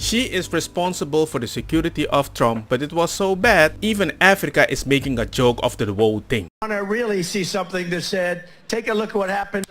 She is responsible for the security of Trump, but it was so bad, even Africa is making a joke of the whole thing. I want to really see something that said, take a look at what happened.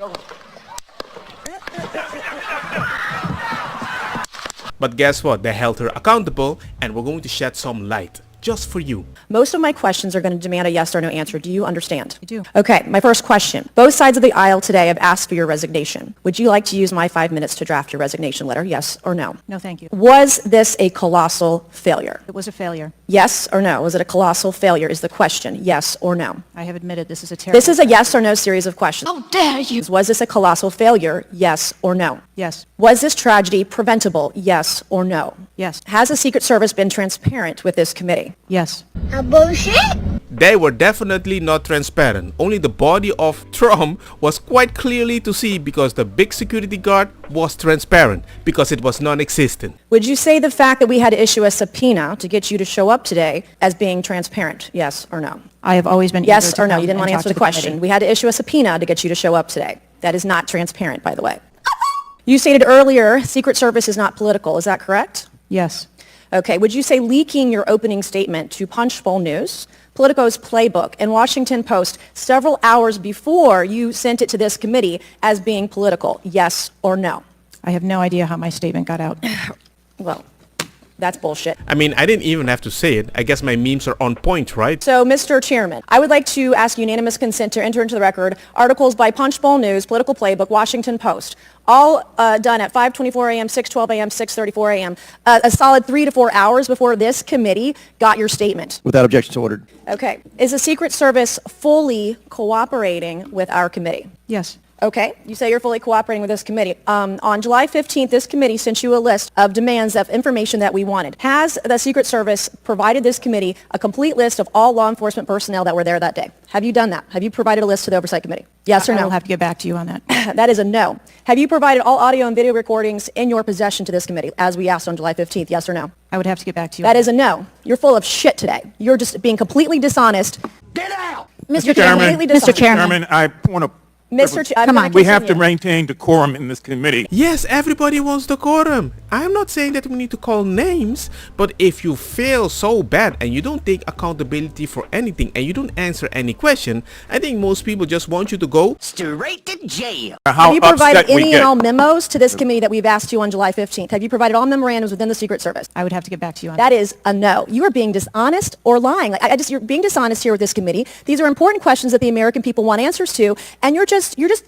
But guess what? They held her accountable, and we're going to shed some light. Just for you. Most of my questions are going to demand a yes or no answer. Do you understand? I do. Okay, my first question. Both sides of the aisle today have asked for your resignation. Would you like to use my 5 minutes to draft your resignation letter? Yes or no? No, thank you. Was this a colossal failure? It was a failure. Yes or no? Was it a colossal failure is the question. Yes or no? I have admitted this is a terrible... This is a yes or no series of questions. How dare you? Was this a colossal failure? Yes or no? Yes. Was this tragedy preventable? Yes or no? Yes. Has the Secret Service been transparent with this committee? Yes. Bullshit? They were definitely not transparent. Only the body of Trump was quite clearly to see because the big security guard was transparent because it was non-existent. Would you say the fact that we had to issue a subpoena to get you to show up today as being transparent? Yes or no? I have always been Yes eager to or no? come You didn't want to and answer talk the question. committee. We had to issue a subpoena to get you to show up today. That is not transparent, by the way. You stated earlier Secret Service is not political. Is that correct? Yes. Okay. Would you say leaking your opening statement to Punchbowl News, Politico's Playbook, and Washington Post several hours before you sent it to this committee as being political? Yes or no? I have no idea how my statement got out. Well, that's bullshit. I mean, I didn't even have to say it. I guess my memes are on point, right? So, Mr. Chairman, I would like to ask unanimous consent to enter into the record articles by Punchbowl News, Political Playbook, Washington Post, all done at 5:24 a.m., 6:12 a.m., 6:34 a.m., a solid 3 to 4 hours before this committee got your statement. Without objection, so ordered. Okay. Is the Secret Service fully cooperating with our committee? Yes. Okay, you say you're fully cooperating with this committee. On July 15th, this committee sent you a list of demands of information that we wanted. Has the Secret Service provided this committee a complete list of all law enforcement personnel that were there that day? Have you done that? Have you provided a list to the Oversight Committee? Yes or I no? will have to get back to you on that. That is a no. Have you provided all audio and video recordings in your possession to this committee, as we asked on July 15th? Yes or no? I would have to get back to you. That is a no. You're full of shit today. You're just being completely dishonest. Get out! Mr. Chairman, Completely dishonest. Chairman, I want to... Come on. We have to maintain decorum in this committee. Yes, everybody wants decorum. I'm not saying that we need to call names, but if you fail so bad and you don't take accountability for anything and you don't answer any question, I think most people just want you to go Straight to jail. Have you provided any and all memos to this committee that we've asked you on July 15th? Have you provided all memorandums within the Secret Service? I would have to get back to you on That is a no. You are being dishonest or lying. You're being dishonest here with this committee. These are important questions that the American people want answers to, and you're just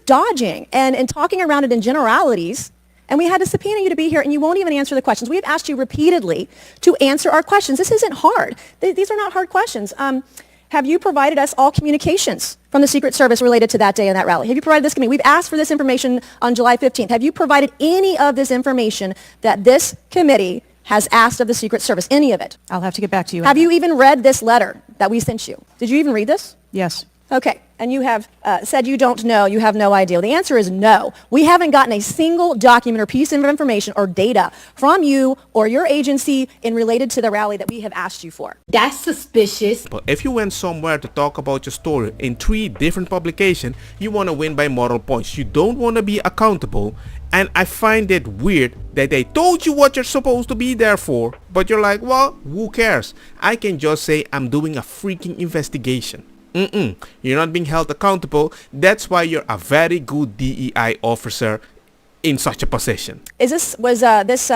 dodging and talking around it in generalities. And we had to subpoena you to be here, and you won't even answer the questions. We have asked you repeatedly to answer our questions. This isn't hard. These are not hard questions. Have you provided us all communications from the Secret Service related to that day and that rally? Have you provided this committee? We've asked for this information on July 15th. Have you provided any of this information that this committee has asked of the Secret Service? Any of it? I'll have to get back to you on Have that. you even read this letter that we sent you? Did you even read this? Yes. Okay, and you have said you don't know, you have no idea. The answer is no. We haven't gotten a single document or piece of information or data from you or your agency in related to the rally that we have asked you for. That's suspicious. But if you went somewhere to talk about your story in 3 different publications, you want to win by moral points. You don't want to be accountable. And I find it weird that they told you what you're supposed to be there for, but you're like, well, who cares? I can just say I'm doing a freaking investigation. You're not being held accountable. That's why you're a very good DEI officer in such a position. Was this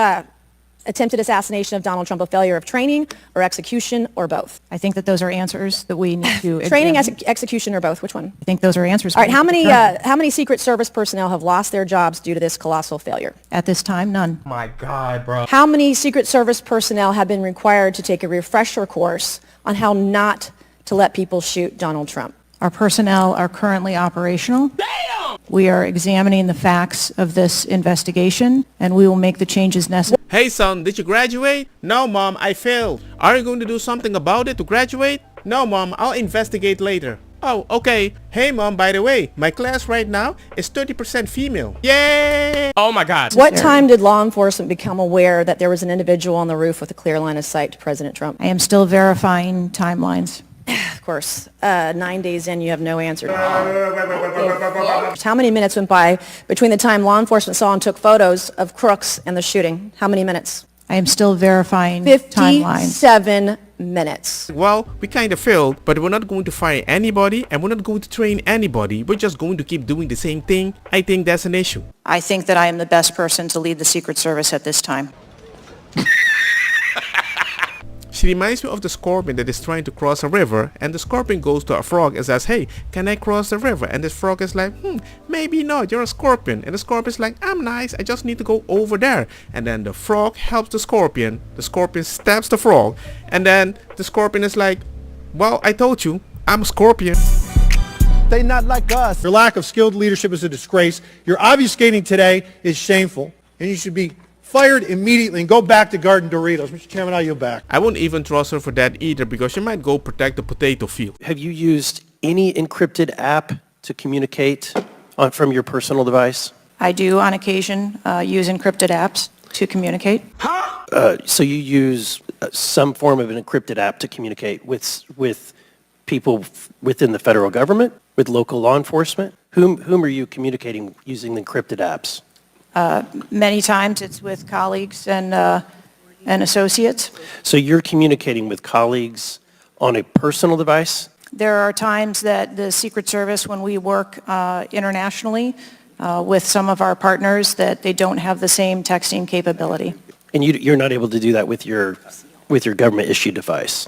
attempted assassination of Donald Trump a failure of training or execution or both? I think that those are answers that we need to Training, examine. execution, or both? Which one? I think those are answers. All right, we need to determine. how many Secret Service personnel have lost their jobs due to this colossal failure? At this time, none. My God, bro. How many Secret Service personnel have been required to take a refresher course on how not to let people shoot Donald Trump? Our personnel are currently operational. Damn! We are examining the facts of this investigation, and we will make the changes necessary. Hey son, did you graduate? No mom, I failed. Are you going to do something about it to graduate? No mom, I'll investigate later. Oh, okay. Hey mom, by the way, my class right now is 30% female. Yay! Oh my God. What time did law enforcement become aware that there was an individual on the roof with a clear line of sight to President Trump? I am still verifying timelines. Of course, 9 days in, you have no answer. How many minutes went by between the time law enforcement saw and took photos of crooks and the shooting? How many minutes? I am still verifying timelines. 57 minutes. Well, we kind of failed, but we're not going to fire anybody and we're not going to train anybody. We're just going to keep doing the same thing. I think that's an issue. I think that I am the best person to lead the Secret Service at this time. She reminds me of the scorpion that is trying to cross a river, and the scorpion goes to a frog and says, hey, can I cross the river? And the frog is like, maybe not, you're a scorpion. And the scorpion is like, I'm nice, I just need to go over there. And then the frog helps the scorpion stabs the frog, and then the scorpion is like, well, I told you, I'm a scorpion. They not like us. Your lack of skilled leadership is a disgrace. Your obfuscating today is shameful, and you should be fired immediately and go back to Garden Doritos. Mr. Chairman, I yield back. I wouldn't even trust her for that either, because she might go protect the potato field. Have you used any encrypted app to communicate from your personal device? I do, on occasion, use encrypted apps to communicate. So you use some form of an encrypted app to communicate with people within the federal government, with local law enforcement? Whom are you communicating using the encrypted apps? Many times it's with colleagues and associates. So you're communicating with colleagues on a personal device? There are times that the Secret Service, when we work internationally with some of our partners, that they don't have the same texting capability. And you're not able to do that with your government-issued device?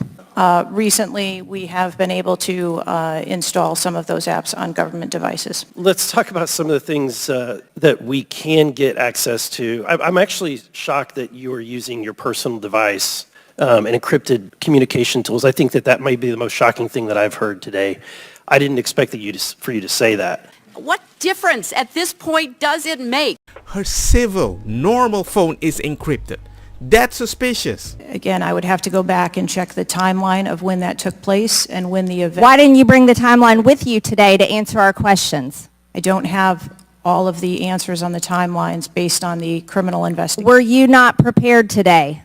Recently, we have been able to install some of those apps on government devices. Let's talk about some of the things that we can get access to. I'm actually shocked that you are using your personal device and encrypted communication tools. I think that might be the most shocking thing that I've heard today. I didn't expect for you to say that. What difference at this point does it make? Her civil, normal phone is encrypted. That's suspicious. Again, I would have to go back and check the timeline of when that took place and when the event... Why didn't you bring the timeline with you today to answer our questions? I don't have all of the answers on the timelines based on the criminal investigation. Were you not prepared today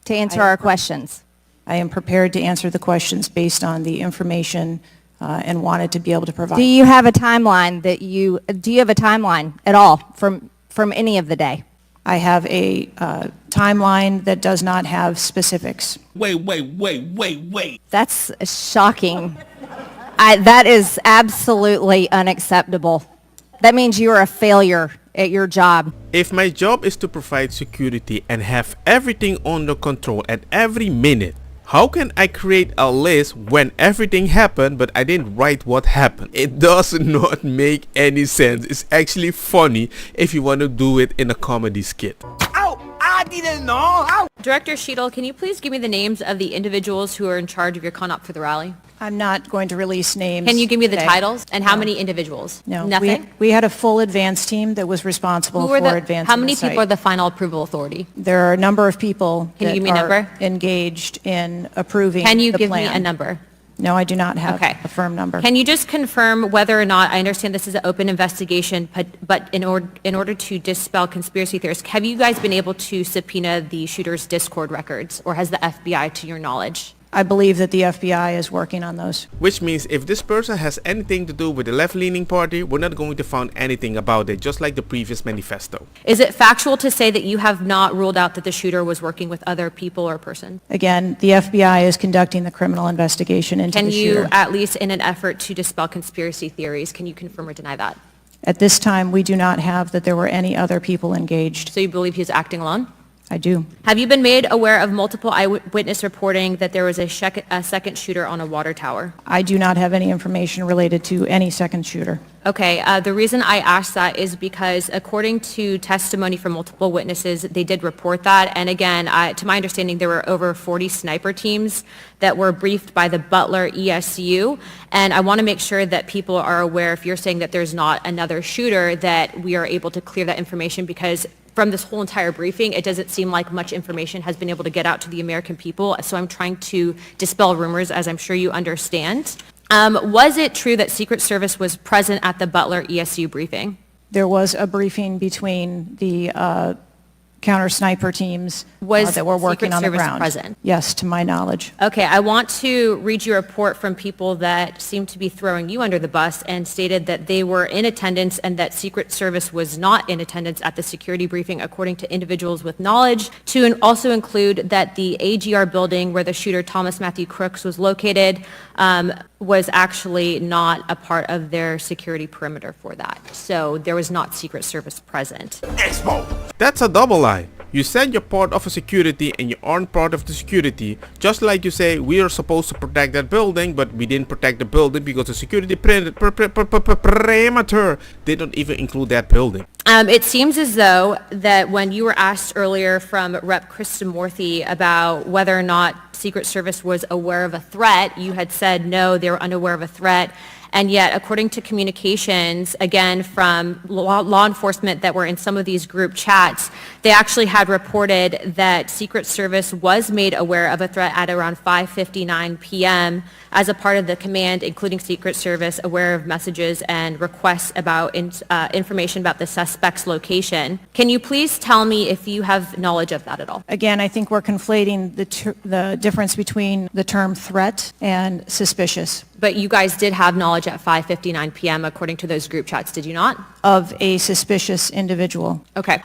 to answer our questions? I am prepared to answer the questions based on the information and wanted to be able to provide. Do you have a timeline do you have a timeline at all from any of the day? I have a timeline that does not have specifics. Wait. That's shocking. That is absolutely unacceptable. That means you are a failure at your job. If my job is to provide security and have everything under control at every minute, how can I create a list when everything happened but I didn't write what happened? It does not make any sense. It's actually funny if you want to do it in a comedy skit. Ow! I didn't know! Ow! Director Sheetal, can you please give me the names of the individuals who are in charge of your con-op for the rally? I'm not going to release names. Can you give me the today. titles and how many individuals? No. Nothing? We had a full advance team that was responsible for advancing How many the site. people are the final approval authority? There are a number of people Can you that give me a are number? engaged in approving Can you the give plan. me a number? No, I do not have Okay. a firm number. Can you just confirm whether or not, I understand this is an open investigation, but in order to dispel conspiracy theories, have you guys been able to subpoena the shooter's Discord records, or has the FBI, to your knowledge? I believe that the FBI is working on those. Which means if this person has anything to do with the left-leaning party, we're not going to find anything about it, just like the previous manifesto. Is it factual to say that you have not ruled out that the shooter was working with other people or person? Again, the FBI is conducting the criminal investigation into Can the you, shooter. at least in an effort to dispel conspiracy theories, can you confirm or deny that? At this time, we do not have that there were any other people engaged. So you believe he was acting alone? I do. Have you been made aware of multiple eyewitness reporting that there was a second shooter on a water tower? I do not have any information related to any second shooter. Okay, the reason I asked that is because according to testimony from multiple witnesses, they did report that. And again, to my understanding, there were over 40 sniper teams that were briefed by the Butler ESU. And I want to make sure that people are aware, if you're saying that there's not another shooter, that we are able to clear that information, because from this whole entire briefing, it doesn't seem like much information has been able to get out to the American people. So I'm trying to dispel rumors, as I'm sure you understand. Was it true that Secret Service was present at the Butler ESU briefing? There was a briefing between the counter-sniper teams Was that were working Secret on the Service ground. present? Yes, to my knowledge. Okay, I want to read you a report from people that seem to be throwing you under the bus and stated that they were in attendance and that Secret Service was not in attendance at the security briefing, according to individuals with knowledge, to also include that the AGR building where the shooter Thomas Matthew Crooks was located was actually not a part of their security perimeter for that. So there was not Secret Service present. That's a double lie. You said you're part of a security and you aren't part of the security. Just like you say we are supposed to protect that building, but we didn't protect the building because the security perimeter didn't even include that building. It seems as though that when you were asked earlier from Rep. Krishnamurthy about whether or not Secret Service was aware of a threat, you had said no, they were unaware of a threat. And yet, according to communications, again, from law enforcement that were in some of these group chats, they actually had reported that Secret Service was made aware of a threat at around 5:59 p.m. as a part of the command, including Secret Service, aware of messages and requests about information about the suspect's location. Can you please tell me if you have knowledge of that at all? Again, I think we're conflating the difference between the term threat and suspicious. But you guys did have knowledge at 5:59 p.m. according to those group chats, did you not? Of a suspicious individual. Okay.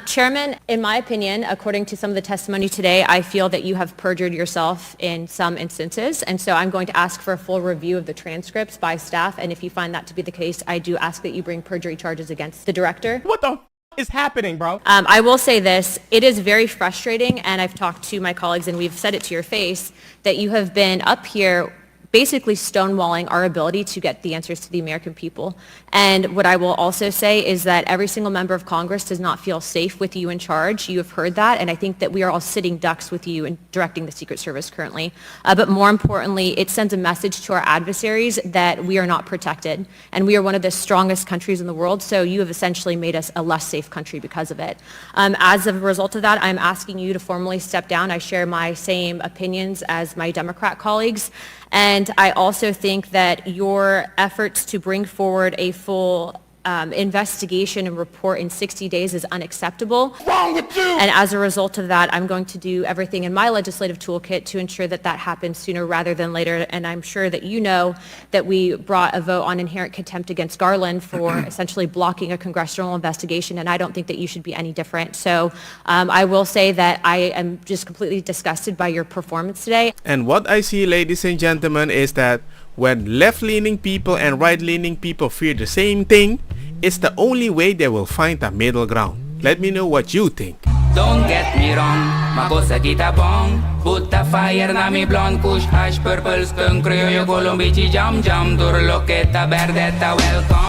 Chairman, in my opinion, according to some of the testimony today, I feel that you have perjured yourself in some instances, and so I'm going to ask for a full review of the transcripts by staff, and if you find that to be the case, I do ask that you bring perjury charges against the director. What the is happening, bro? I will say this, it is very frustrating, and I've talked to my colleagues, and we've said it to your face, that you have been up here basically stonewalling our ability to get the answers to the American people. And what I will also say is that every single member of Congress does not feel safe with you in charge. You have heard that, and I think that we are all sitting ducks with you in directing the Secret Service currently. But more importantly, it sends a message to our adversaries that we are not protected, and we are one of the strongest countries in the world, so you have essentially made us a less safe country because of it. As a result of that, I'm asking you to formally step down. I share my same opinions as my Democrat colleagues. And I also think that your efforts to bring forward a full investigation and report in 60 days is unacceptable. What's wrong with you? And as a result of that, I'm going to do everything in my legislative toolkit to ensure that that happens sooner rather than later. And I'm sure that you know that we brought a vote on inherent contempt against Garland for essentially blocking a congressional investigation, and I don't think that you should be any different. So I will say that I am just completely disgusted by your performance today. And what I see, ladies and gentlemen, is that when left-leaning people and right-leaning people fear the same thing, it's the only way they will find a middle ground. Let me know what you think. Don't get me wrong, makosa kita bong. Put the fire na mi blonde, kush hash, purple skunk, criollo, colombici, jam jam, turloqueta, verdeta, welcome.